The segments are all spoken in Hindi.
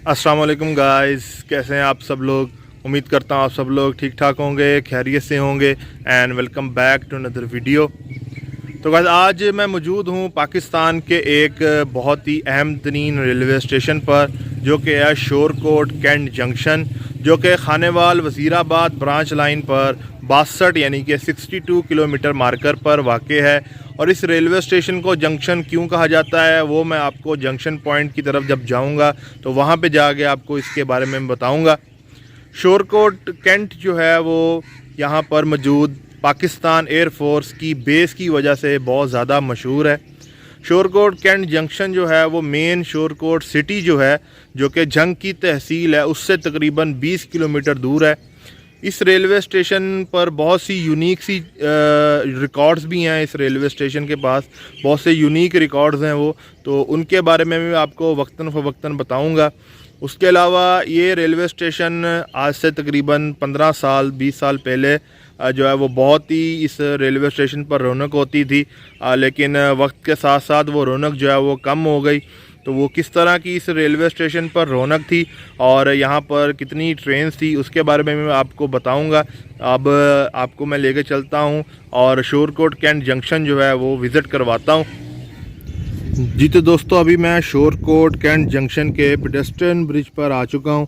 अस्सलाम वालेकुम गाइस, कैसे हैं आप सब लोग। उम्मीद करता हूँ आप सब लोग ठीक ठाक होंगे, खैरियत से होंगे। And welcome back to another video. तो गाइस आज मैं मौजूद हूँ पाकिस्तान के एक बहुत ही अहम तरीन रेलवे स्टेशन पर, जो कि है शोरकोट कैंट जंक्शन, जो कि खानेवाल वज़ीराबाद ब्रांच लाइन पर 62 यानी कि 62 किलोमीटर मार्कर पर वाक़ है। और इस रेलवे स्टेशन को जंक्शन क्यों कहा जाता है वो मैं आपको जंक्शन पॉइंट की तरफ जब जाऊंगा तो वहाँ पे जाके आपको इसके बारे में बताऊंगा। शोरकोट कैंट जो है वो यहाँ पर मौजूद पाकिस्तान एयरफोर्स की बेस की वजह से बहुत ज़्यादा मशहूर है। शोरकोट कैंट जंक्शन जो है वो मेन शोरकोट सिटी जो है, जो कि जंग की तहसील है, उससे तकरीबन 20 किलोमीटर दूर है। इस रेलवे स्टेशन पर बहुत सी यूनिक सी रिकॉर्ड्स भी हैं। इस रेलवे स्टेशन के पास बहुत से यूनिक रिकॉर्ड्स हैं तो उनके बारे में भी आपको वक्तन फ़वक्तन बताऊंगा। उसके अलावा ये रेलवे स्टेशन आज से तकरीबन 15 साल 20 साल पहले जो है वो बहुत ही इस रेलवे स्टेशन पर रौनक होती थी, लेकिन वक्त के साथ साथ वो रौनक जो है वो कम हो गई। तो वो किस तरह की इस रेलवे स्टेशन पर रौनक थी और यहाँ पर कितनी ट्रेन्स थी उसके बारे में मैं आपको बताऊंगा। अब आपको मैं लेके चलता हूँ और शोरकोट कैंट जंक्शन जो है वो विज़िट करवाता हूँ। जी तो दोस्तों, अभी मैं शोरकोट कैंट जंक्शन के पेडेस्ट्रियन ब्रिज पर आ चुका हूँ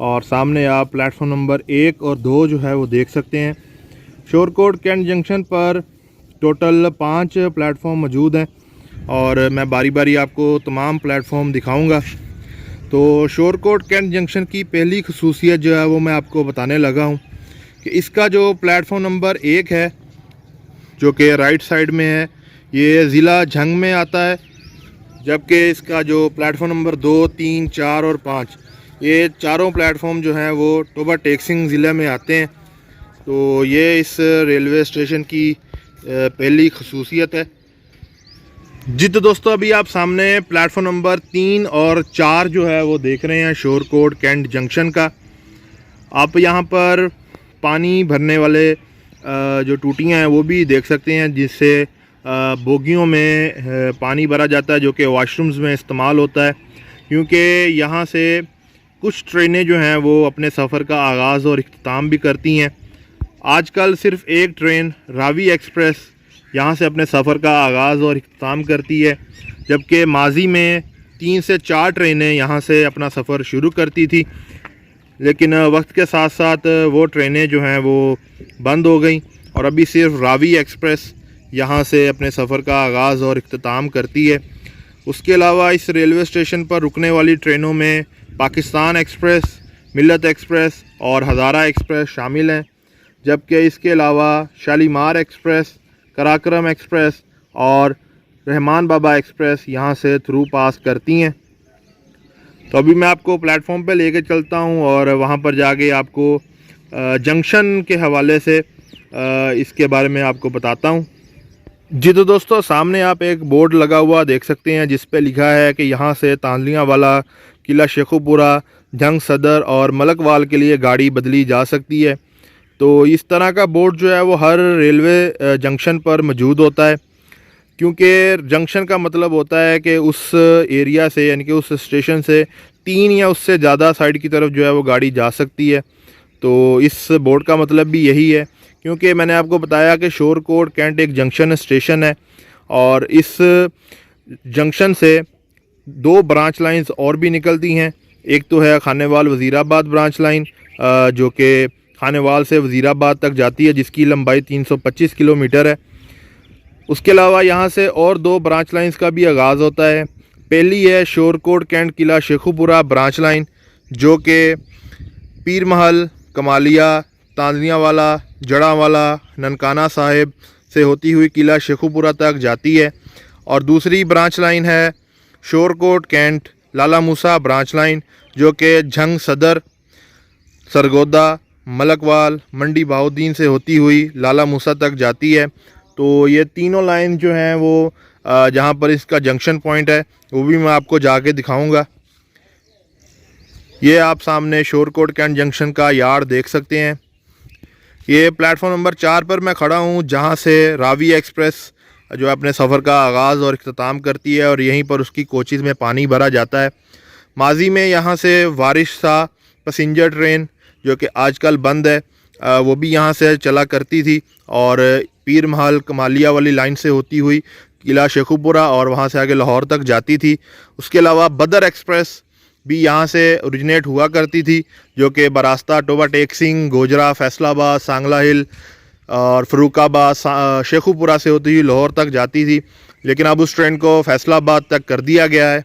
और सामने आप प्लेटफॉर्म नंबर 1 और 2 जो है वो देख सकते हैं। शोरकोट कैंट जंक्शन पर टोटल 5 प्लेटफॉर्म मौजूद हैं और मैं बारी बारी आपको तमाम प्लेटफॉर्म दिखाऊंगा। तो शोरकोट कैंट जंक्शन की पहली खसूसियत जो है वो मैं आपको बताने लगा हूँ कि इसका जो प्लेटफॉर्म नंबर 1 है, जो कि राइट साइड में है, ये ज़िला झंग में आता है। जबकि इसका जो प्लेटफॉर्म नंबर 2, 3, 4 और 5, ये चारों प्लेटफॉर्म जो हैं वो टोबा टेक्सिंग ज़िले में आते हैं। तो ये इस रेलवे स्टेशन की पहली खसूसियत है। जी तो दोस्तों, अभी आप सामने प्लेटफॉर्म नंबर 3 और 4 जो है वो देख रहे हैं शोरकोट कैंट जंक्शन का। आप यहाँ पर पानी भरने वाले जो टूटियाँ हैं वो भी देख सकते हैं, जिससे बोगियों में पानी भरा जाता है, जो कि वॉशरूम्स में इस्तेमाल होता है। क्योंकि यहाँ से कुछ ट्रेनें जो हैं वो अपने सफ़र का आगाज़ और इख्तिताम भी करती हैं। आजकल सिर्फ़ एक ट्रेन रावी एक्सप्रेस यहाँ से अपने सफ़र का आगाज़ और इख्तिताम करती है, जबकि माजी में 3 से 4 ट्रेनें यहाँ से अपना सफ़र शुरू करती थी। लेकिन वक्त के साथ साथ वो ट्रेनें जो हैं वो बंद हो गई और अभी सिर्फ रावी एक्सप्रेस यहाँ से अपने सफ़र का आगाज़ और इख्तिताम करती है। उसके अलावा इस रेलवे स्टेशन पर रुकने वाली ट्रेनों में पाकिस्तान एक्सप्रेस, मिल्लत एक्सप्रेस और हज़ारा एक्सप्रेस शामिल हैं। जबकि इसके अलावा शालीमार एक्सप्रेस, कराक्रम एक्सप्रेस और रहमान बाबा एक्सप्रेस यहाँ से थ्रू पास करती हैं। तो अभी मैं आपको प्लेटफॉर्म पे लेके चलता हूँ और वहाँ पर जाके आपको जंक्शन के हवाले से इसके बारे में आपको बताता हूँ। जी तो दोस्तों, सामने आप एक बोर्ड लगा हुआ देख सकते हैं जिस पे लिखा है कि यहाँ से तांदलियाँ वाला, किला शेखुपुरा, जंग सदर और मलकवाल के लिए गाड़ी बदली जा सकती है। तो इस तरह का बोर्ड जो है वो हर रेलवे जंक्शन पर मौजूद होता है, क्योंकि जंक्शन का मतलब होता है कि उस एरिया से यानी कि उस स्टेशन से 3 या उससे ज़्यादा साइड की तरफ जो है वो गाड़ी जा सकती है। तो इस बोर्ड का मतलब भी यही है, क्योंकि मैंने आपको बताया कि शोरकोट कैंट एक जंक्शन स्टेशन है और इस जंक्शन से 2 ब्रांच लाइंस और भी निकलती हैं। एक तो है खानेवाल वज़ीराबाद ब्रांच लाइन, जो कि खानेवाल से वज़ीराबाद तक जाती है, जिसकी लंबाई 325 किलोमीटर है। उसके अलावा यहाँ से और 2 ब्रांच लाइंस का भी आगाज़ होता है। पहली है शोरकोट कैंट किला शेखुपुरा ब्रांच लाइन, जो कि पीर महल, कमालिया, तांदलियाँ वाला, जड़ावाला, ननकाना साहिब से होती हुई किला शेखुपुरा तक जाती है। और दूसरी ब्रांच लाइन है Shorkot Cantt Lala Musa branch line, जो कि जंग सदर, सरगोदा, मलकवाल, मंडी बहाउद्दीन से होती हुई लाला मूसा तक जाती है। तो ये तीनों लाइन जो हैं वो जहाँ पर इसका जंक्शन पॉइंट है वो भी मैं आपको जाके दिखाऊंगा। ये आप सामने शोरकोट कैंट जंक्शन का यार्ड देख सकते हैं। ये प्लेटफॉर्म नंबर 4 पर मैं खड़ा हूँ, जहाँ से रावी एक्सप्रेस जो अपने सफ़र का आगाज़ और इख्तिताम करती है और यहीं पर उसकी कोचेज़ में पानी भरा जाता है। माजी में यहाँ से वारिश शाह पैसेंजर ट्रेन जो कि आजकल बंद है, वो भी यहाँ से चला करती थी और पीर महल कमालिया वाली लाइन से होती हुई किला शेखुपुरा और वहाँ से आगे लाहौर तक जाती थी। उसके अलावा बदर एक्सप्रेस भी यहाँ से ओरिजिनेट हुआ करती थी जो कि बरास्ता टोबा टेक सिंह, गोजरा, फैसलाबाद, सांगला हिल और फरूखाबाद, शेखुपुरा से होती हुई लाहौर तक जाती थी, लेकिन अब उस ट्रेन को फैसलाबाद तक कर दिया गया है।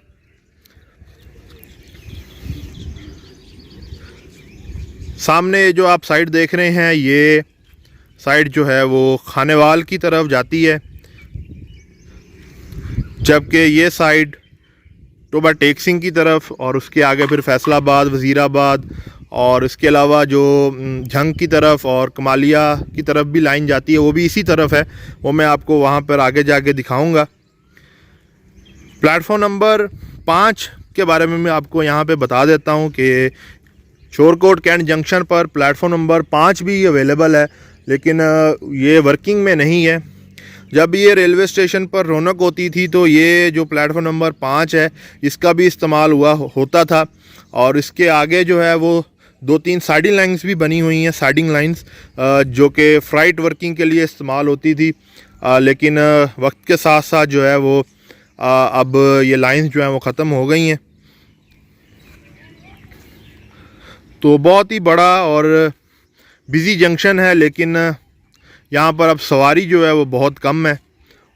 सामने जो आप साइड देख रहे हैं, ये साइड जो है वो खानेवाल की तरफ जाती है, जबकि ये साइड टोबा टेक सिंह की तरफ और उसके आगे फिर फैसलाबाद, वज़ीराबाद और इसके अलावा जो झंग की तरफ और कमालिया की तरफ भी लाइन जाती है, वो भी इसी तरफ है। वो मैं आपको वहाँ पर आगे जाके दिखाऊंगा। प्लेटफॉर्म नंबर 5 के बारे में मैं आपको यहाँ पे बता देता हूँ कि शोरकोट कैंट जंक्शन पर प्लेटफॉर्म नंबर 5 भी अवेलेबल है, लेकिन ये वर्किंग में नहीं है। जब ये रेलवे स्टेशन पर रौनक होती थी तो ये जो प्लेटफॉर्म नंबर 5 है इसका भी इस्तेमाल होता था और इसके आगे जो है वो 2-3 साइडिंग लाइन्स भी बनी हुई हैं, साइडिंग लाइन्स जो कि फ्राइट वर्किंग के लिए इस्तेमाल होती थी, लेकिन वक्त के साथ साथ जो है वो अब ये लाइन्स जो हैं वो ख़त्म हो गई हैं। तो बहुत ही बड़ा और बिज़ी जंक्शन है, लेकिन यहाँ पर अब सवारी जो है वो बहुत कम है,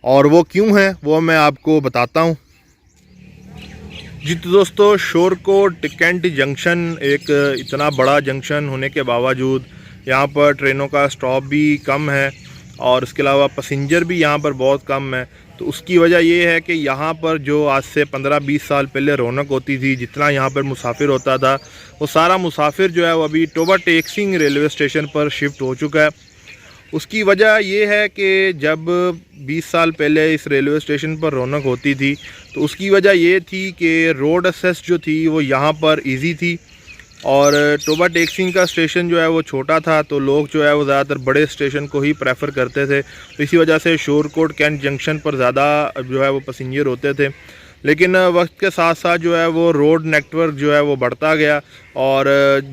और वो क्यों है वो मैं आपको बताता हूँ। जी तो दोस्तों, शोरकोट कैंट जंक्शन एक इतना बड़ा जंक्शन होने के बावजूद यहाँ पर ट्रेनों का स्टॉप भी कम है और इसके अलावा पैसेंजर भी यहाँ पर बहुत कम है। तो उसकी वजह ये है कि यहाँ पर जो आज से 15-20 साल पहले रौनक होती थी, जितना यहाँ पर मुसाफिर होता था, वो सारा मुसाफिर जो है वो अभी टोबा टेक सिंह रेलवे स्टेशन पर शिफ्ट हो चुका है। उसकी वजह ये है कि जब 20 साल पहले इस रेलवे स्टेशन पर रौनक होती थी तो उसकी वजह ये थी कि रोड एक्सेस जो थी वो यहाँ पर इजी थी और टोबा टेक सिंह का स्टेशन जो है वो छोटा था, तो लोग जो है वो ज़्यादातर बड़े स्टेशन को ही प्रेफर करते थे। तो इसी वजह से शोरकोट कैंट जंक्शन पर ज़्यादा जो है वो पैसेंजर होते थे। लेकिन वक्त के साथ साथ जो है वो रोड नेटवर्क जो है वो बढ़ता गया और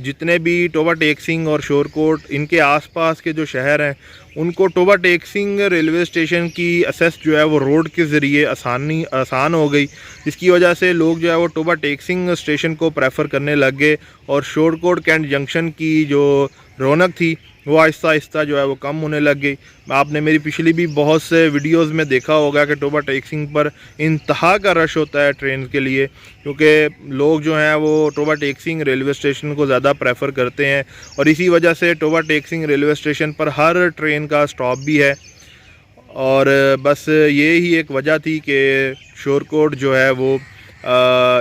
जितने भी टोबा टेक सिंह और शोरकोट इनके आसपास के जो शहर हैं उनको टोबा टेक सिंह रेलवे स्टेशन की एक्सेस जो है वो रोड के ज़रिए आसान हो गई, जिसकी वजह से लोग जो है वो टोबा टेक सिंह स्टेशन को प्रेफर करने लग गए और शोरकोट कैंट जंक्शन की जो रौनक थी वो आहिस्ता आहिस्ता जो है वो कम होने लग गई। आपने मेरी पिछली भी बहुत से वीडियोस में देखा होगा कि टोबा टेक सिंह पर इंतहा का रश होता है ट्रेन के लिए, क्योंकि लोग जो हैं वो टोबा टेक सिंह रेलवे स्टेशन को ज़्यादा प्रेफर करते हैं और इसी वजह से टोबा टेक सिंह रेलवे स्टेशन पर हर ट्रेन का स्टॉप भी है। और बस ये ही एक वजह थी कि शोरकोट जो है वो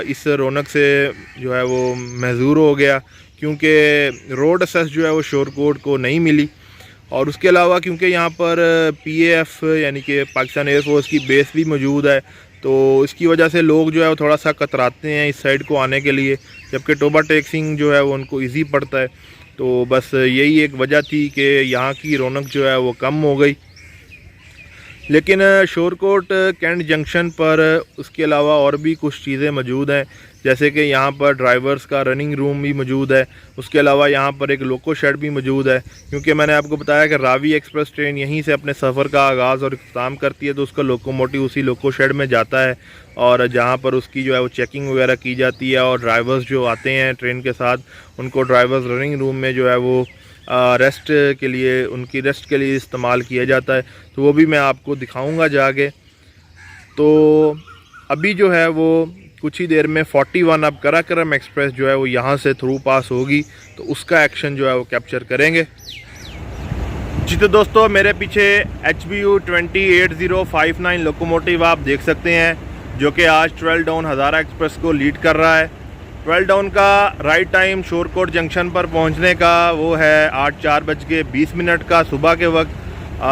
इस रौनक से जो है वो महजूर हो गया, क्योंकि रोड एक्सेस जो है वो शोरकोट को नहीं मिली। और उसके अलावा क्योंकि यहाँ पर PAF यानी कि पाकिस्तान एयरफोर्स की बेस भी मौजूद है, तो इसकी वजह से लोग जो है वो थोड़ा सा कतराते हैं इस साइड को आने के लिए, जबकि टोबा टेक सिंह जो है वो उनको इजी पड़ता है। तो बस यही एक वजह थी कि यहाँ की रौनक जो है वो कम हो गई। लेकिन शोरकोट कैंट जंक्शन पर उसके अलावा और भी कुछ चीज़ें मौजूद हैं, जैसे कि यहाँ पर ड्राइवर्स का रनिंग रूम भी मौजूद है। उसके अलावा यहाँ पर एक लोको शेड भी मौजूद है, क्योंकि मैंने आपको बताया कि रावी एक्सप्रेस ट्रेन यहीं से अपने सफ़र का आगाज़ और इख्तिताम करती है, तो उसका लोकोमोटिव उसी लोको शेड में जाता है और जहाँ पर उसकी जो है वो चेकिंग वगैरह की जाती है और ड्राइवर्स जो आते हैं ट्रेन के साथ उनको ड्राइवर्स रनिंग रूम में जो है वो रेस्ट के लिए, उनकी रेस्ट के लिए इस्तेमाल किया जाता है। तो वो भी मैं आपको दिखाऊंगा जाके। तो अभी जो है वो कुछ ही देर में 41 अब कराकरम एक्सप्रेस जो है वो यहाँ से थ्रू पास होगी, तो उसका एक्शन जो है वो कैप्चर करेंगे। जी तो दोस्तों, मेरे पीछे HBU 208059 लोकोमोटिव आप देख सकते हैं, जो कि आज 12 डाउन हज़ारा एक्सप्रेस को लीड कर रहा है। 12 डाउन का राइट टाइम शोरकोट जंक्शन पर पहुंचने का वो है 8:04 का सुबह के वक्त,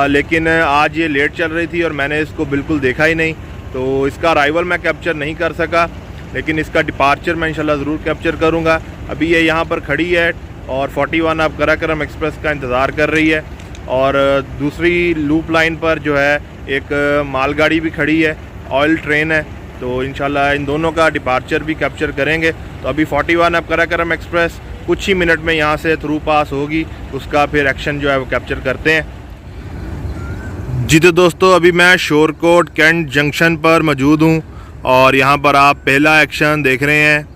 लेकिन आज ये लेट चल रही थी और मैंने इसको बिल्कुल देखा ही नहीं, तो इसका अराइवल मैं कैप्चर नहीं कर सका, लेकिन इसका डिपार्चर मैं इंशाल्लाह ज़रूर कैप्चर करूँगा। अभी ये यहाँ पर खड़ी है और 41 अब कराकरम एक्सप्रेस का इंतज़ार कर रही है और दूसरी लूप लाइन पर जो है एक मालगाड़ी भी खड़ी है, ऑयल ट्रेन है, तो इंशाल्लाह इन दोनों का डिपार्चर भी कैप्चर करेंगे। तो अभी 41 अब कराकरम एक्सप्रेस कुछ ही मिनट में यहाँ से थ्रू पास होगी, उसका फिर एक्शन जो है वो कैप्चर करते हैं। जी तो दोस्तों अभी मैं शोरकोट कैंट जंक्शन पर मौजूद हूँ और यहाँ पर आप पहला एक्शन देख रहे हैं।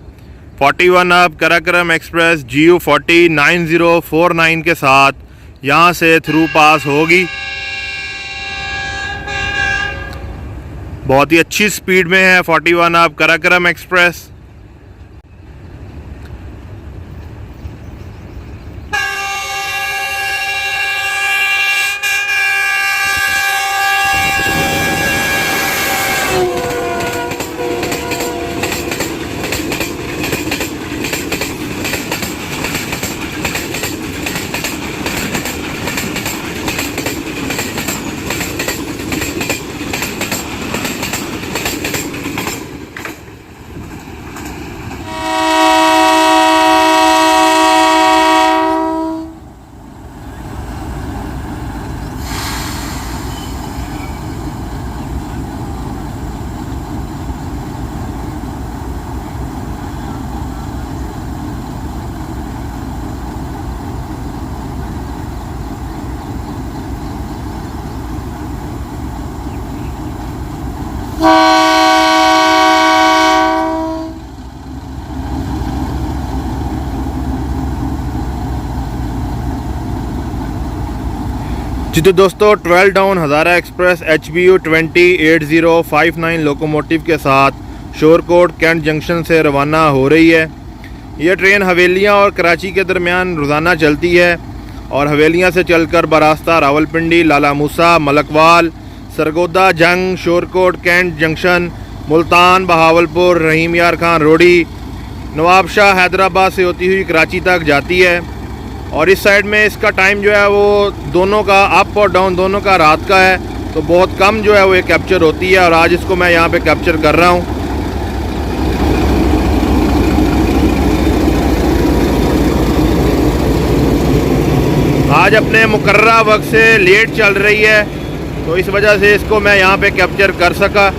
41 अब कराकरम एक्सप्रेस GU40 9049 के साथ यहाँ से थ्रू पास होगी। बहुत ही अच्छी स्पीड में है 41 अब कराकरम एक्सप्रेस। जी तो दोस्तों 12 डाउन हज़ारा एक्सप्रेस HBU 208059 लोकोमोटिव के साथ शोरकोट कैंट जंक्शन से रवाना हो रही है। यह ट्रेन हवेलियां और कराची के दरमियान रोज़ाना चलती है और हवेलियां से चलकर बरास्ता रावलपिंडी, लाला मूसा, मलकवाल, सरगोदा जंग, शोरकोट कैंट जंक्शन, मुल्तान, बहावलपुर, रहीम यार खान रोडी, नवाबशाह, हैदराबाद से होती हुई कराची तक जाती है। और इस साइड में इसका टाइम जो है वो दोनों का अप और डाउन दोनों का रात का है, तो बहुत कम जो है वो ये कैप्चर होती है और आज इसको मैं यहाँ पे कैप्चर कर रहा हूँ। आज अपने मुकर्ररा वक्त से लेट चल रही है, तो इस वजह से इसको मैं यहाँ पे कैप्चर कर सका।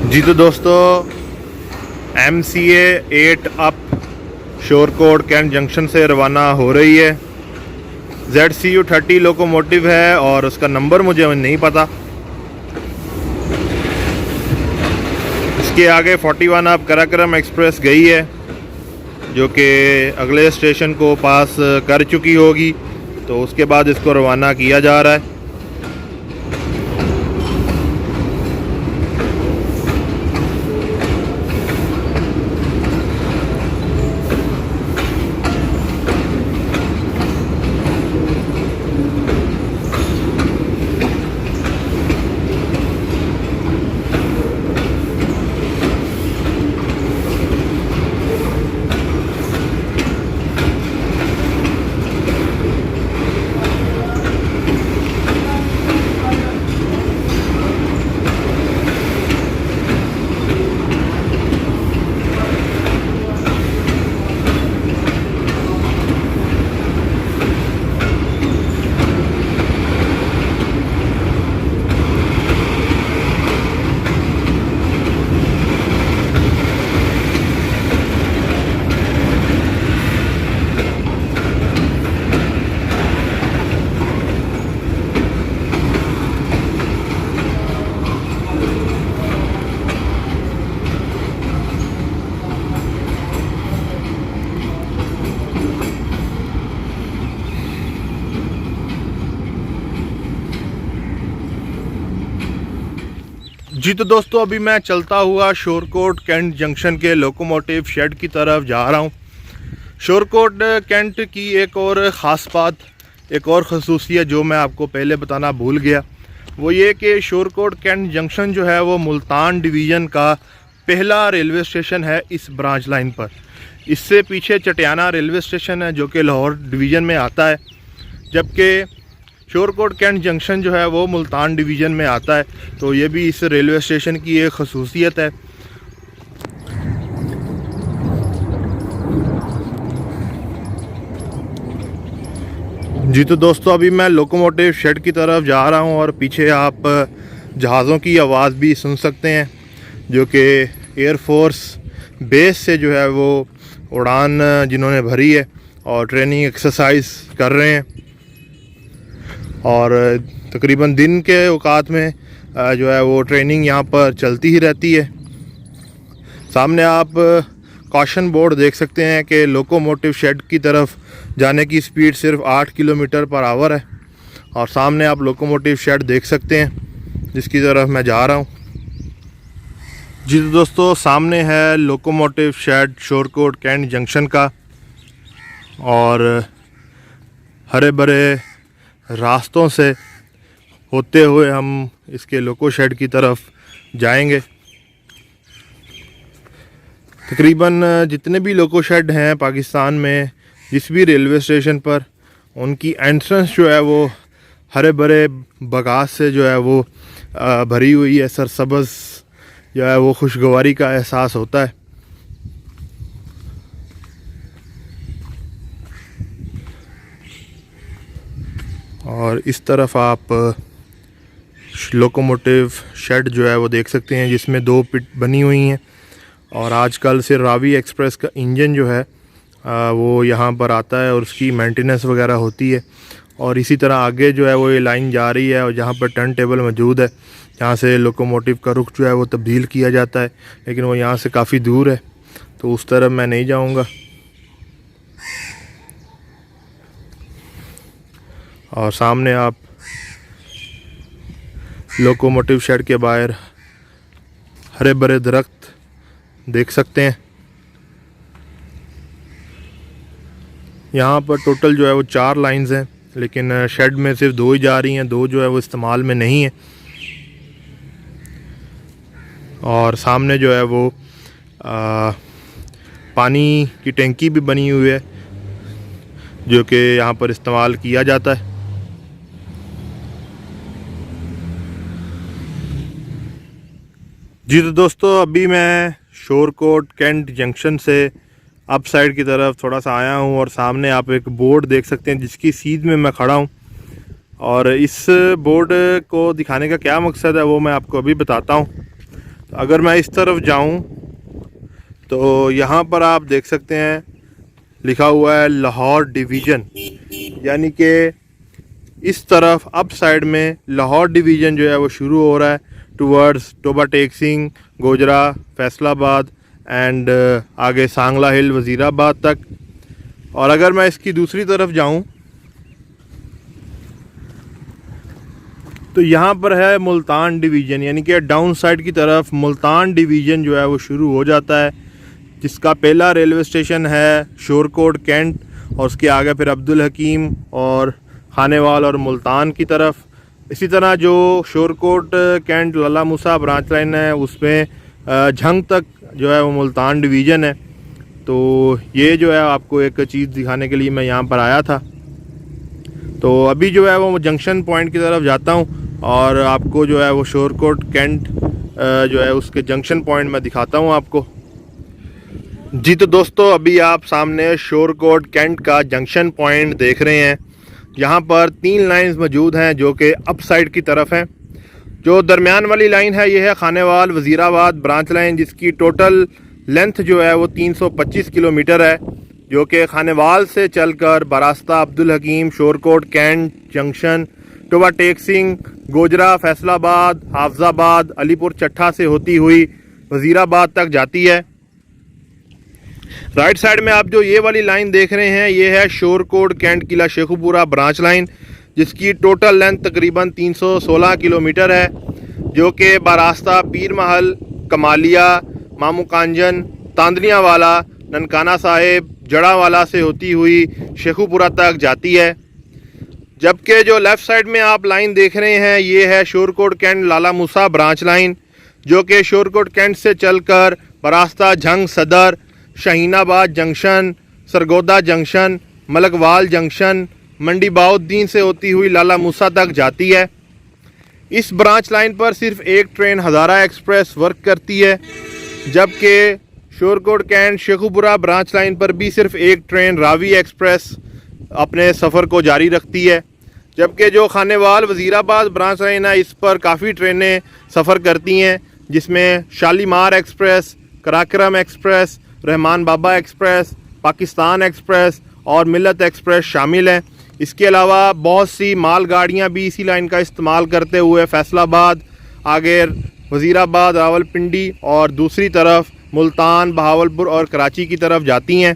जी तो दोस्तों MCA 8 up Shorkot Cantt junction से रवाना हो रही है। ZCU 30 लोकोमोटिव है और उसका नंबर मुझे नहीं पता। इसके आगे 41 अप कराकरम एक्सप्रेस गई है जो कि अगले स्टेशन को पास कर चुकी होगी। तो उसके बाद इसको रवाना किया जा रहा है। जी तो दोस्तों, अभी मैं चलता हुआ शोरकोट कैंट जंक्शन के लोकोमोटिव शेड की तरफ जा रहा हूँ। शोरकोट कैंट की एक और ख़ास बात, एक और खसूसियत जो मैं आपको पहले बताना भूल गया, वो ये कि शोरकोट कैंट जंक्शन जो है वो मुल्तान डिवीज़न का पहला रेलवे स्टेशन है इस ब्रांच लाइन पर। इससे पीछे चटियाना रेलवे स्टेशन है जो कि लाहौर डिवीज़न में आता है, जबकि शोरकोट कैंट जंक्शन जो है वो मुल्तान डिवीज़न में आता है। तो ये भी इस रेलवे स्टेशन की एक खसूसियत है। जी तो दोस्तों, अभी मैं लोकोमोटिव शेड की तरफ जा रहा हूँ और पीछे आप जहाज़ों की आवाज़ भी सुन सकते हैं जो कि एयरफोर्स बेस से जो है वो उड़ान जिन्होंने भरी है और ट्रेनिंग एक्सरसाइज कर रहे हैं। और तकरीबन दिन के औकात में जो है वो ट्रेनिंग यहाँ पर चलती ही रहती है। सामने आप कॉशन बोर्ड देख सकते हैं कि लोकोमोटिव शेड की तरफ जाने की स्पीड सिर्फ 8 किलोमीटर पर आवर है। और सामने आप लोकोमोटिव शेड देख सकते हैं जिसकी तरफ मैं जा रहा हूँ। जी तो दोस्तों, सामने है locomotive shed Shorkot Cantt junction का, और हरे भरे रास्तों से होते हुए हम इसके लोको शेड की तरफ जाएंगे। तकरीबन जितने भी लोको शेड हैं पाकिस्तान में, जिस भी रेलवे स्टेशन पर, उनकी एंट्रेंस जो है वो हरे भरे बगास से जो है वो भरी हुई है। सरसब्ज़ जो है वो खुशगवारी का एहसास होता है। और इस तरफ आप लोकोमोटिव शेड जो है वो देख सकते हैं जिसमें 2 पिट बनी हुई हैं। और आजकल से रावी एक्सप्रेस का इंजन जो है वो यहाँ पर आता है और उसकी मेंटेनेंस वगैरह होती है। और इसी तरह आगे जो है वो ये लाइन जा रही है और जहाँ पर टर्न टेबल मौजूद है, जहाँ से लोकोमोटिव का रुख जो है वो तब्दील किया जाता है, लेकिन वो यहाँ से काफ़ी दूर है तो उस तरफ मैं नहीं जाऊँगा। और सामने आप लोकोमोटिव शेड के बाहर हरे भरे दरख्त देख सकते हैं। यहाँ पर टोटल जो है वो 4 लाइंस हैं, लेकिन शेड में सिर्फ 2 ही जा रही हैं, 2 जो है वो इस्तेमाल में नहीं है। और सामने जो है वो पानी की टंकी भी बनी हुई है जो कि यहाँ पर इस्तेमाल किया जाता है। जी तो दोस्तों, अभी मैं शोरकोट कैंट जंक्शन से अप साइड की तरफ थोड़ा सा आया हूँ और सामने आप एक बोर्ड देख सकते हैं जिसकी सीध में मैं खड़ा हूँ। और इस बोर्ड को दिखाने का क्या मकसद है वो मैं आपको अभी बताता हूँ। तो अगर मैं इस तरफ जाऊँ तो यहाँ पर आप देख सकते हैं लिखा हुआ है लाहौर डिवीज़न, यानी कि इस तरफ अप साइड में लाहौर डिवीज़न जो है वो शुरू हो रहा है टुवर्ड्स टोबा टेक सिंह, गोजरा, फैसलाबाद एंड आगे सांगला हिल, वज़ीराबाद तक। और अगर मैं इसकी दूसरी तरफ जाऊं तो यहाँ पर है मुल्तान डिवीज़न, यानी कि डाउन साइड की तरफ मुल्तान डिवीज़न जो है वो शुरू हो जाता है, जिसका पहला रेलवे स्टेशन है शोरकोट कैंट, और उसके आगे फिर अब्दुल हकीम और खानेवाल और मुल्तान की तरफ। इसी तरह जो Shorkot Cantt Lala Musa branch line है उसमें झंग तक जो है वो मुल्तान डिवीज़न है। तो ये जो है आपको एक चीज़ दिखाने के लिए मैं यहाँ पर आया था। तो अभी जो है वो जंक्शन पॉइंट की तरफ जाता हूँ और आपको जो है वो शोरकोट कैंट जो है उसके जंक्शन पॉइंट में दिखाता हूँ आपको। जी तो दोस्तों, अभी आप सामने शोरकोट कैंट का जंक्शन पॉइंट देख रहे हैं। यहाँ पर 3 लाइंस मौजूद हैं जो कि अप साइड की तरफ हैं। जो दरमियान वाली लाइन है ये है खानेवाल वज़ीराबाद ब्रांच लाइन, जिसकी टोटल लेंथ जो है वो 325 किलोमीटर है, जो कि खानेवाल से चलकर बरास्ता अब्दुल हकीम शोरकोट कैंट जंक्शन टोबा टेक सिंह गोजरा फैसलाबाद हाफजाबाद अलीपुर चट्ठा से होती हुई वज़ीराबाद तक जाती है। राइट साइड में आप जो ये वाली लाइन देख रहे हैं ये है शोरकोट कैंट किला शेखुपुरा ब्रांच लाइन, जिसकी टोटल लेंथ तकरीबन 316 किलोमीटर है, जो कि बरास्ता पीर महल कमालिया मामू कांजन तांदनिया वाला ननकाना साहिब जड़ावाला से होती हुई शेखुपुरा तक जाती है। जबकि जो लेफ़्ट साइड में आप लाइन देख रहे हैं ये है Shorkot Cantt Lala Musa branch line, जो कि शोरकोट कैंट से चलकर बरास्ता Jhang Sadar Shaheenabad junction Sargodha junction Malakwal junction Mandi Bahauddin से होती हुई लाला मूसा तक जाती है। इस ब्रांच लाइन पर सिर्फ एक ट्रेन हज़ारा एक्सप्रेस वर्क करती है, जबकि Shorkot Cantt Sheikhupura branch line पर भी सिर्फ एक ट्रेन रावी एक्सप्रेस अपने सफ़र को जारी रखती है। जबकि जो खानेवाल वज़ीराबाद ब्रांच लाइन है इस पर काफ़ी ट्रेनें सफ़र करती हैं, जिसमें शालीमार एक्सप्रेस कराक्रम एक्सप्रेस रहमान बाबा एक्सप्रेस पाकिस्तान एक्सप्रेस और मिल्लत एक्सप्रेस शामिल हैं। इसके अलावा बहुत सी माल गाड़ियाँ भी इसी लाइन का इस्तेमाल करते हुए फैसलाबाद आगे वज़ीराबाद रावलपिंडी और दूसरी तरफ मुल्तान बहावलपुर और कराची की तरफ जाती हैं।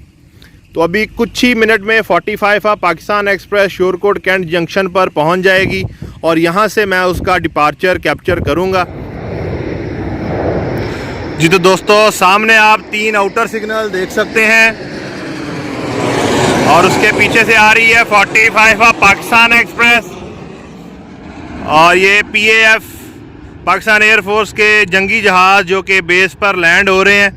तो अभी कुछ ही मिनट में 45 Pakistan Express Shorkot Cantt junction पर पहुंच जाएगी और यहां से मैं उसका डिपार्चर कैप्चर करूंगा। जी तो दोस्तों, सामने आप 3 आउटर सिग्नल देख सकते हैं और उसके पीछे से आ रही है 45 पाकिस्तान एक्सप्रेस, और ये PAF पाकिस्तान एयरफोर्स के जंगी जहाज़ जो कि बेस पर लैंड हो रहे हैं।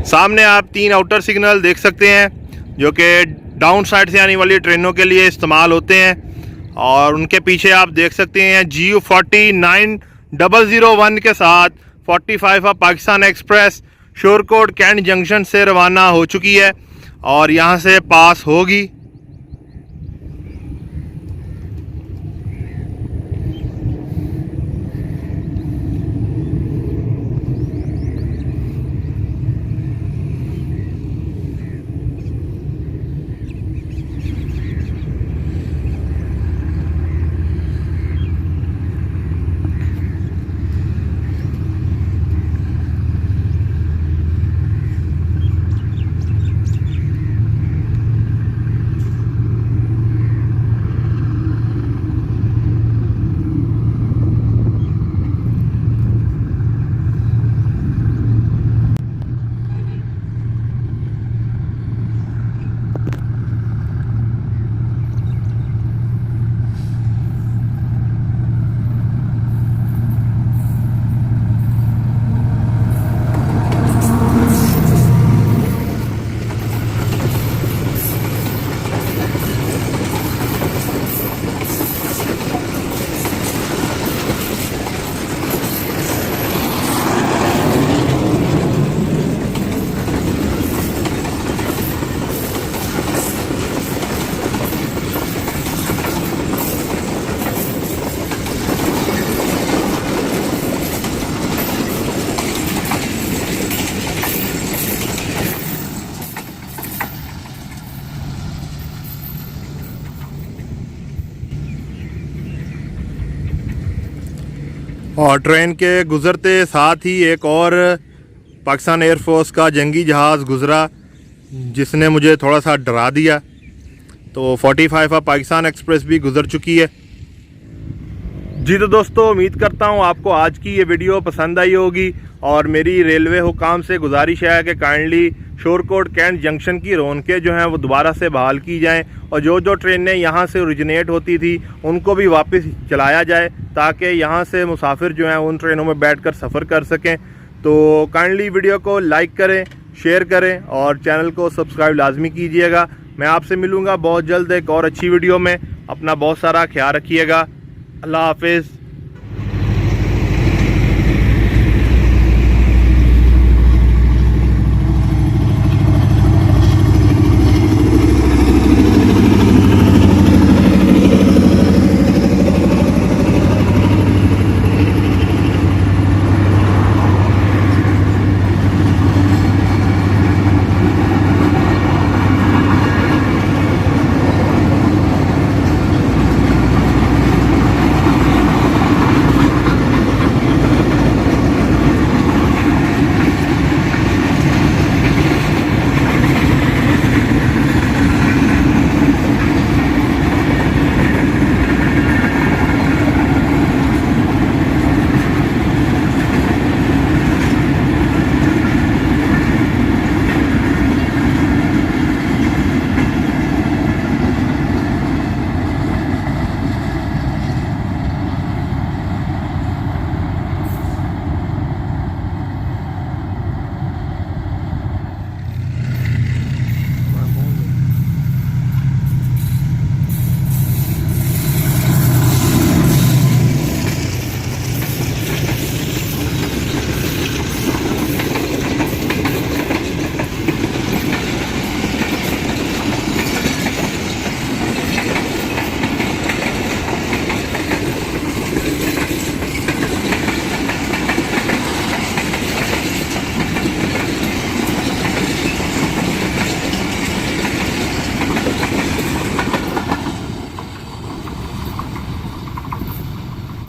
सामने आप 3 आउटर सिग्नल देख सकते हैं जो कि डाउन साइड से आने वाली ट्रेनों के लिए इस्तेमाल होते हैं, और उनके पीछे आप देख सकते हैं GU 49001 के साथ 45 Pakistan Express Shorkot Cantt junction से रवाना हो चुकी है और यहाँ से पास होगी। और ट्रेन के गुज़रते साथ ही एक और पाकिस्तान एयरफोर्स का जंगी जहाज़ गुज़रा जिसने मुझे थोड़ा सा डरा दिया। तो 45 ऑफ पाकिस्तान एक्सप्रेस भी गुजर चुकी है। जी तो दोस्तों, उम्मीद करता हूँ आपको आज की ये वीडियो पसंद आई होगी और मेरी रेलवे हुकाम से गुजारिश है कि काइंडली शोरकोट कैंट जंक्शन की रौनकें जो हैं वो दोबारा से बहाल की जाएं और जो जो ट्रेनें यहाँ से ओरिजिनेट होती थी उनको भी वापस चलाया जाए ताकि यहाँ से मुसाफिर जो हैं उन ट्रेनों में बैठकर सफ़र कर सकें। तो काइंडली वीडियो को लाइक करें, शेयर करें और चैनल को सब्सक्राइब लाजमी कीजिएगा। मैं आपसे मिलूँगा बहुत जल्द एक और अच्छी वीडियो में। अपना बहुत सारा ख्याल रखिएगा। अल्लाह हाफिज़।